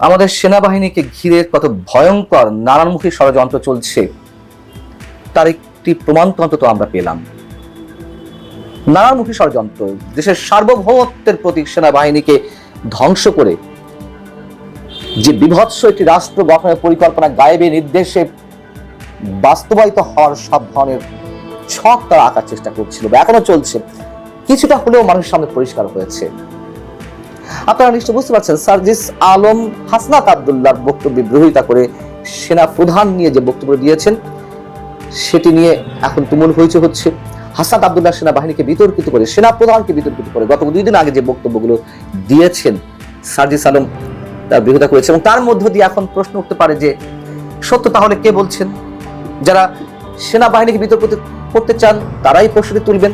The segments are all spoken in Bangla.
আমাদের সেনাবাহিনীকে ঘিরে কত ভয়ঙ্কর নানানমুখী ষড়যন্ত্র চলছে তার একটি প্রমাণ অন্তত আমরা পেলাম। নানানমুখী ষড়যন্ত্র, দেশের সার্বভৌমত্বের প্রতি সেনাবাহিনীকে ধ্বংস করে যে বিভৎস একটি রাষ্ট্র গঠনের পরিকল্পনা গায়েবী নির্দেশে বাস্তবায়িত হওয়ার সব ধরনের ছক তারা আঁকার চেষ্টা করছিল বা এখনো চলছে, কিছুটা হলেও মানুষের সামনে পরিষ্কার হয়েছে। আপনারা নিশ্চয় বুঝতে পারছেন, সার্জিস আলম হাসনাত আব্দুল্লাহর বক্তব্যের বিরোধিতা করে সেনা প্রধান নিয়ে যে বক্তব্য দিয়েছেন সেটি নিয়ে এখন তুমুল হইচই হচ্ছে। হাসনাত আব্দুল্লাহ সেনাবাহিনীকে বিতর্কিত করে, সেনা প্রধানকে বিতর্কিত করে গত 2 দিন আগে যে বক্তব্যগুলো দিয়েছেন সার্জিস আলম তার বিরোধিতা করেছে, এবং তার মধ্য দিয়ে এখন প্রশ্ন উঠতে পারে যে সত্য তাহলে কে বলছেন? যারা সেনাবাহিনীকে বিতর্কিত করতে চান তারাই প্রশ্নটি তুলবেন।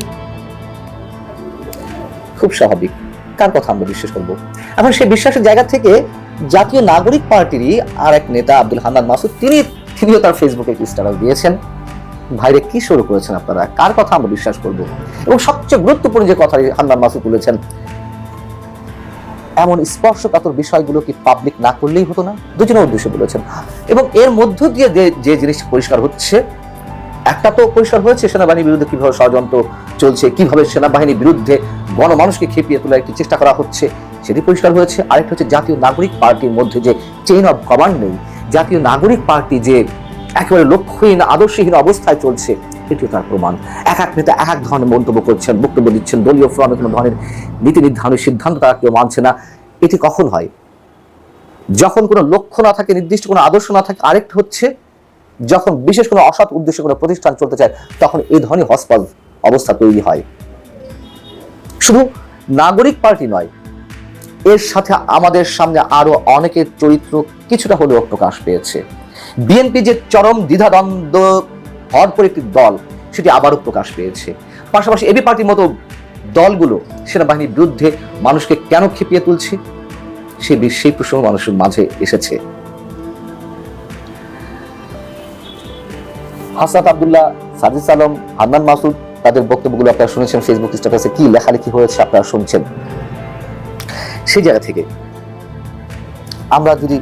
খুব স্বাভাবিক, কার কথা আমরা বিশ্বাস করব? এখন সেই বিশ্বাসের জায়গা থেকে জাতীয় নাগরিক পার্টিরই আর এক নেতা আব্দুল হান্নান মাসুদ তিনিও তার ফেসবুকে একটি স্ট্যাটাস দিয়েছেন। ভাইরে কি শুরু করেছেন আপনারা? কার কথা আমরা বিশ্বাস করব? এবং সবচেয়ে গুরুত্বপূর্ণ যে কথা হান্নান মাসুদ বলেছেন, এমন স্পর্শকাতর বিষয়গুলো কি পাবলিক না করলেই হতো না? দুজনের উদ্দেশ্যে বলেছেন। এবং এর মধ্য দিয়ে যে জিনিস পরিষ্কার হচ্ছে, একটা তো পরিষ্কার হয়েছে সেনাবাহিনীর বিরুদ্ধে কিভাবে ষড়যন্ত্র চলছে, কিভাবে সেনাবাহিনীর বিরুদ্ধে গণমানুষকে খেপিয়ে তোলার একটি চেষ্টা করা হচ্ছে, সেটি পরিষ্কার হয়েছে। আরেকটা হচ্ছে জাতীয় নাগরিক পার্টির মধ্যে যে চেইন অফ কমান্ড নেই, জাতীয় নাগরিক পার্টি যে একেবারে লক্ষ্যহীন আদর্শহীন অবস্থায় চলছে, এটিও তার প্রমাণ। এক এক নেতা এক এক ধরনের মন্তব্য করছেন, বক্তব্য দিচ্ছেন, দলীয় ফোরামে কোনো ধরনের নীতি নির্ধারণের সিদ্ধান্ত তারা কেউ মানছে না। এটি কখন হয়? যখন কোনো লক্ষ্য না থাকে, নির্দিষ্ট কোনো আদর্শ না থাকে। আরেকটা হচ্ছে যখন বিশেষ কোনো অসৎ উদ্দেশ্যে কোনো প্রতিষ্ঠান চলতে চায়, তখন এই ধরনের হসপাল অবস্থা তৈরি হয়। শুধু নাগরিক পার্টি নয়, এর সাথে আমাদের সামনে আরো অনেকের চরিত্র কিছুটা হলেও প্রকাশ পেয়েছে। বিএনপি যে চরম দ্বিধাদ্বন্দ্ব ভরপুর একটি দল, সেটি আবারও প্রকাশ পেয়েছে। পাশাপাশি এবি পার্টির মতো দলগুলো সেনাবাহিনীর বিরুদ্ধে মানুষকে কেন খেপিয়ে তুলছে, সেই প্রসঙ্গ মানুষের মাঝে এসেছে। হাসনাত আব্দুল্লাহ, সার্জিস আলম, হান্নান মাসুদ তাদের বক্তব্যগুলো আপনারা শুনেছেন, ফেসবুক স্ট্যাটাসে কি লেখালেখি হয়েছে আপনারা শুনছেন। সেই জায়গা থেকে আমরা যদি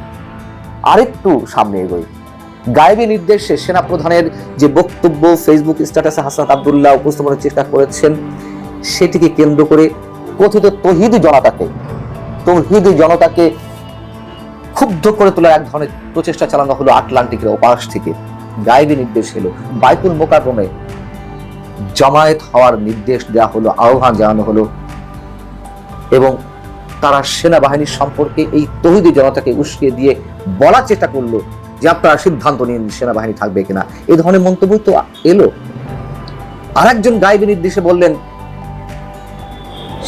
আরেকটু সামনে এগোই, গায়েবী নির্দেশে সেনা প্রধানের যে বক্তব্য ফেসবুক স্ট্যাটাসে হাসনাত আব্দুল্লাহ উপস্থাপনের চেষ্টা করেছেন, সেটিকে কেন্দ্র করে কথিত তৌহিদি জনতাকে ক্ষুব্ধ করে তোলার এক ধরনের প্রচেষ্টা চালানো হলো আটলান্টিকের ওপাশ থেকে। গায়েবী নির্দেশ এলো, বাইতুল মোকাররমে জামায়াত হওয়ার নির্দেশ দেওয়া হলো, আহ্বান জানানো হলো, এবং তারা সেনাবাহিনীর সম্পর্কে এই তৌহিদি জনতাকে উস্কে দিয়ে বলার চেষ্টা করলো যে আপনারা সিদ্ধান্ত নিন সেনাবাহিনী থাকবে কিনা। এই ধরনের মন্তব্য তো এলো। আরেকজন গায়েবী নির্দেশে বললেন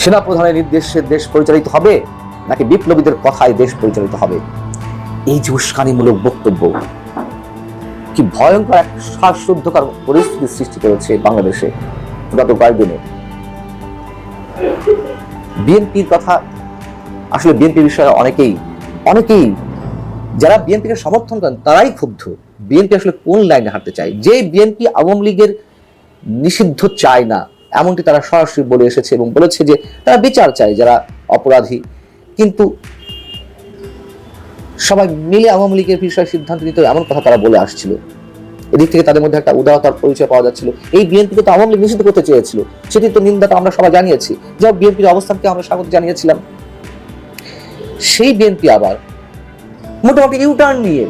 সেনা প্রধানের নির্দেশে দেশ পরিচালিত হবে নাকি বিপ্লবীদের কথায় দেশ পরিচালিত হবে। এই যে উস্কানিমূলক বক্তব্য কি ভয়ঙ্কর এক শ্বাসরুদ্ধকর পরিস্থিতি সৃষ্টি করেছে বাংলাদেশে গত কয়েকদিনে। বিএনপির কথা, আসলে বিএনপি বিষয়ে অনেকেই যারা বিএনপিকে সমর্থন করেন তারাই ক্ষুব্ধ। বিএনপি আসলে কোন লাইনে হাঁটতে চায়? যে বিএনপি আওয়ামী লীগের নিষিদ্ধ চায় না, এমনটি তারা সরাসরি বলে এসেছে এবং বলেছে যে তারা বিচার চায় যারা অপরাধী, কিন্তু সবাই মিলে আওয়ামী লীগের বিষয়ে সিদ্ধান্ত নিতে এমন কথা তারা বলে আসছিল। এদিক থেকে তাদের মধ্যে একটা উদারতার পরিচয় পাওয়া যাচ্ছিল। এই বিএনপিকে তো আওয়ামী লীগ নিষিদ্ধ করতে চেয়েছিল, সেটি তো নিন্দা আমরা সবাই জানিয়েছি, যা বিএনপির অবস্থানকে আমরা স্বাগত জানিয়েছিলাম। সেই বিএনপি আবার মোটামুটি ইউটার্ন নিয়ে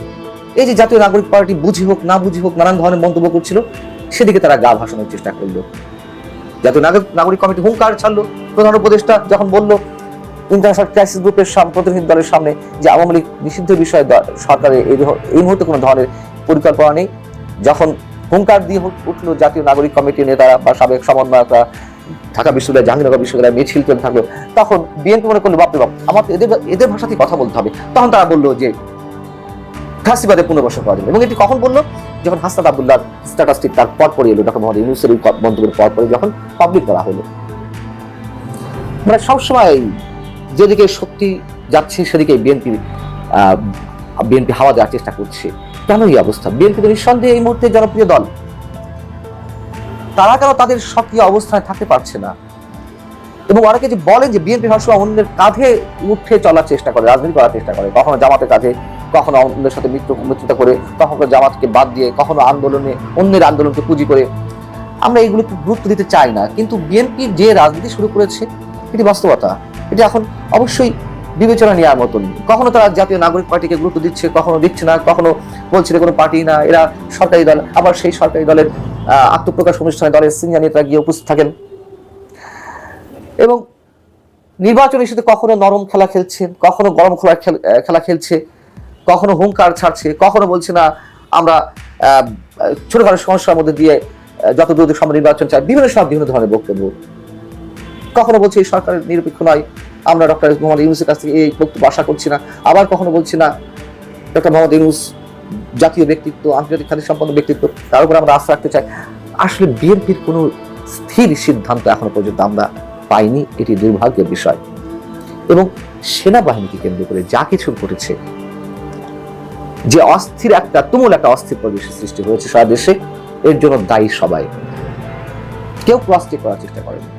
এই যে জাতীয় নাগরিক পার্টি বুঝি হোক না বুঝি হোক নানান ধরনের মন্তব্য করছিল, সেদিকে তারা গা ভাসানোর চেষ্টা করলো। জাতীয় নাগরিক কমিটি হুঙ্কার ছাড়লো, প্রধান উপদেষ্টা যখন বলল ইন্টারন্যাশনাল ক্রাইসিস গ্রুপের প্রতিনিধি দলের সামনে যে আওয়ামী লীগ নিষিদ্ধ বিষয়ে সরকারের এই মুহূর্তে কোনো ধরনের পরিকল্পনা নেই, যখন হুঙ্কার দিয়ে উঠলো জাতীয় নাগরিক কমিটির নেতারা বা সাবেক সমন্বয়করা, ঢাকা বিশ্ববিদ্যালয় জাহাঙ্গীরনগর বিশ্ববিদ্যালয় মিছিল চলতে থাকলো, তখন বিএনপি মনে করলো বাপরে বাপ আমার এদের ভাষাতেই কথা বলতে হবে। তখন তারা বললো যে ফ্যাসিবাদে পুনর্বাসন করা যাবে। এবং এটি কখন বললো? যখন হাসনাত আব্দুল্লাহর স্ট্যাটাসটি তার পর পরে এলো, ডক্টর মোহাম্মদ ইউনূসের মন্তব্যের পর পরে যখন পাবলিক করা হলো। মানে সবসময় যেদিকে শক্তি যাচ্ছে সেদিকে বিএনপি হাওয়া দেওয়ার চেষ্টা করছে। কেন এই অবস্থা? বিএনপি তো নিঃসন্দেহে এই মুহূর্তে জনপ্রিয় দল, তারা কেন তাদের সক্রিয় অবস্থায় থাকতে পারছে না? এবং অনেকে যে বলেন যে বিএনপি সবসময় অন্যের কাঁধে উঠে চলার চেষ্টা করে, রাজনীতি করার চেষ্টা করে, কখনো জামাতের কাঁধে, কখনো অন্যের সাথে মিত্রতা করে, কখনো জামাতকে বাদ দিয়ে, কখনো অন্যের আন্দোলনকে পুঁজি করে। আমরা এইগুলোকে গুরুত্ব দিতে চাই না, কিন্তু বিএনপি যে রাজনীতি শুরু করেছে এটি বাস্তবতা, এটি এখন অবশ্যই বিবেচনা নেওয়ার মতন। কখনো তারা জাতীয় নাগরিক পার্টিকে গুরুত্ব দিচ্ছে, কখনো দিচ্ছে না, কখনো বলছে কোনো পার্টি না, এরা সরকারি দল। আবার সেই সরকারি দলের আত্মপ্রকাশ অনুষ্ঠানে দলের সিনিয়র নেতারা গিয়ে উপস্থিত থাকেন এবং নির্বাচন ইস্যুতে কখনো নরম খেলা খেলছে, কখনো গরম খেলা খেলছে, কখনো হুঙ্কার ছাড়ছে, কখনো বলছে না আমরা ছোটখাটো সমস্যার মধ্যে দিয়ে যত দ্রুত সম্ভব নির্বাচন চাই, বিভিন্ন সময় বিভিন্ন ধরনের বক্তব্য। কখনো বলছে এই সরকার নিরপেক্ষ নয়, আমরা ডক্টর মোহাম্মদ ইউনূসের কাছ থেকে এই বক্তব্য আশা করছি না। আবার কখনো বলছি না ডক্টর মোহাম্মদ ইউনূস জাতীয় ব্যক্তিত্ব, আন্তর্জাতিক খ্যাতি সম্পন্ন ব্যক্তিত্ব, তার উপর আমরা আস্থা রাখতে চাই। আসলে বিএনপির কোনো স্থির সিদ্ধান্ত এখনো পর্যন্ত আমরা পাইনি, এটি দুর্ভাগ্যের বিষয়। এবং সেনাবাহিনীকে কেন্দ্র করে যা কিছু ঘটেছে, যে তুমুল একটা অস্থির পরিবেশের সৃষ্টি হয়েছে সারা দেশে, এর জন্য দায়ী সবাই। কেউ প্লাস্টিক করার চেষ্টা করেনি।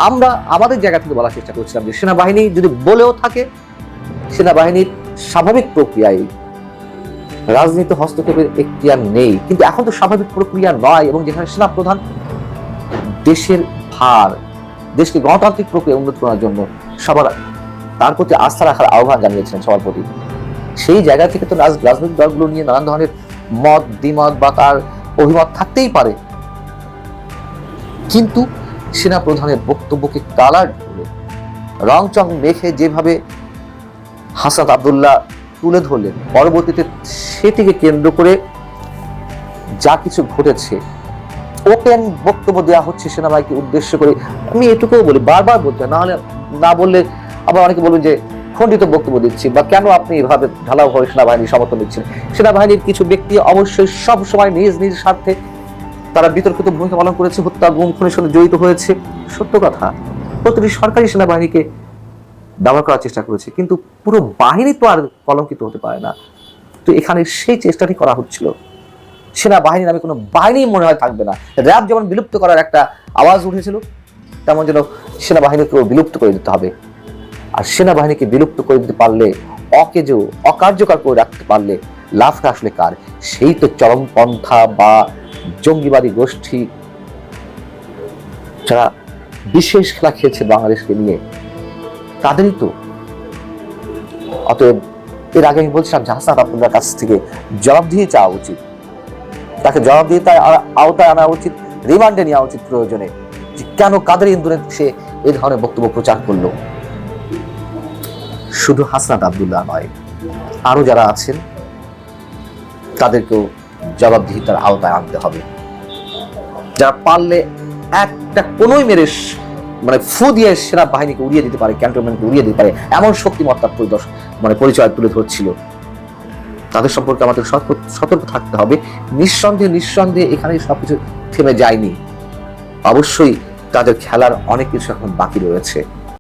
আমরা আমাদের জায়গা থেকে বলার চেষ্টা করছিলাম যে সেনাবাহিনী যদি বলেও থাকে, সেনাবাহিনীর স্বাভাবিক প্রক্রিয়ায় রাজনীতি হস্তক্ষেপের এখতিয়ার নেই, কিন্তু এখন তো স্বাভাবিক প্রক্রিয়া নয়। এবং যেখানে সেনাপ্রধান দেশের ভার, দেশকে গণতান্ত্রিক প্রক্রিয়া উন্নত করার জন্য সবার তার প্রতি আস্থা রাখার আহ্বান জানিয়েছিলেন সবার প্রতি, সেই জায়গা থেকে তো রাজনৈতিক দলগুলো নিয়ে নানান ধরনের মত দ্বিমত বা তার অভিমত থাকতেই পারে, কিন্তু সেনা প্রধানের বক্তব্যকে কালার করে রং চং মেখে যেভাবে হাসনাত আব্দুল্লাহ তুলে ধরলেন, পরবর্তীতে সেটিকে কেন্দ্র করে যা কিছু ঘটেছে, ওপেন বক্তব্য দেওয়া হচ্ছে সেনাবাহিনীকে উদ্দেশ্য করে। আমি এটুকুও বলি, বারবার বলতে হয়, না বললে আবার অনেকে বলবেন যে খণ্ডিত বক্তব্য দিচ্ছি, বা কেন আপনি এভাবে ঢালাওভাবে সেনাবাহিনীর সমর্থন দিচ্ছেন। সেনাবাহিনীর কিছু ব্যক্তি অবশ্যই সব সময় নিজ স্বার্থে তারা বিতর্কিত ভূমিকা পালন করেছে, হত্যা গুম খুনের সঙ্গে জড়িত হয়েছে, সত্য কথা। প্রতিটি সরকারি সেনাবাহিনীকে ব্যবহার করার চেষ্টা করেছে, কিন্তু পুরো বাহিনী তো আর কলঙ্কিত হতে পারে না। তো এখানে সেই চেষ্টাটি করা হচ্ছিল। সেনাবাহিনী নামে কোনো বাহিনী মনে হয় থাকবে না। র্যাব যেমন বিলুপ্ত করার একটা আওয়াজ উঠেছিল, তেমন যেন সেনাবাহিনীকেও বিলুপ্ত করে দিতে হবে। আর সেনাবাহিনীকে বিলুপ্ত করে দিতে পারলে, অকার্যকর করে রাখতে পারলে লাভটা আসলে কার? সেই তো চরমপন্থা বা জঙ্গিবাদী গোষ্ঠী যারা বিশেষ খেলা খেলছে বাংলাদেশকে নিয়ে, তাদেরই তো। অতএব এর আগে আমি বলছিলাম যে হাসনাত আব্দুল্লাহর কাছ থেকে জবাবদিহি চাওয়া উচিত, তাকে জবাবদিহিতার আওতায় আনা উচিত, রিমান্ডে নেওয়া উচিত প্রয়োজনে, যে কেন কাদের ইন্ধনে সে এই ধরনের বক্তব্য প্রচার করলো। শুধু হাসনাত আব্দুল্লাহ নয়, আরো যারা আছেন তাদেরকেও জবাবদিহিতার আওতায় আনতে হবে। যারা পারলে একটা কোনোই মেরে ফু দিয়ে সেনাবাহিনীকে উড়িয়ে দিতে পারে, ক্যান্টনমেন্টকে উড়িয়ে দিতে পারে, এমন শক্তিমত্তার পরিচয় তুলে ধরছিল, তাদের সম্পর্কে আমাদের সতর্ক থাকতে হবে। নিঃসন্দেহে এখানে সবকিছু থেমে যায়নি, অবশ্যই তাদের খেলার অনেক কিছু এখন বাকি রয়েছে।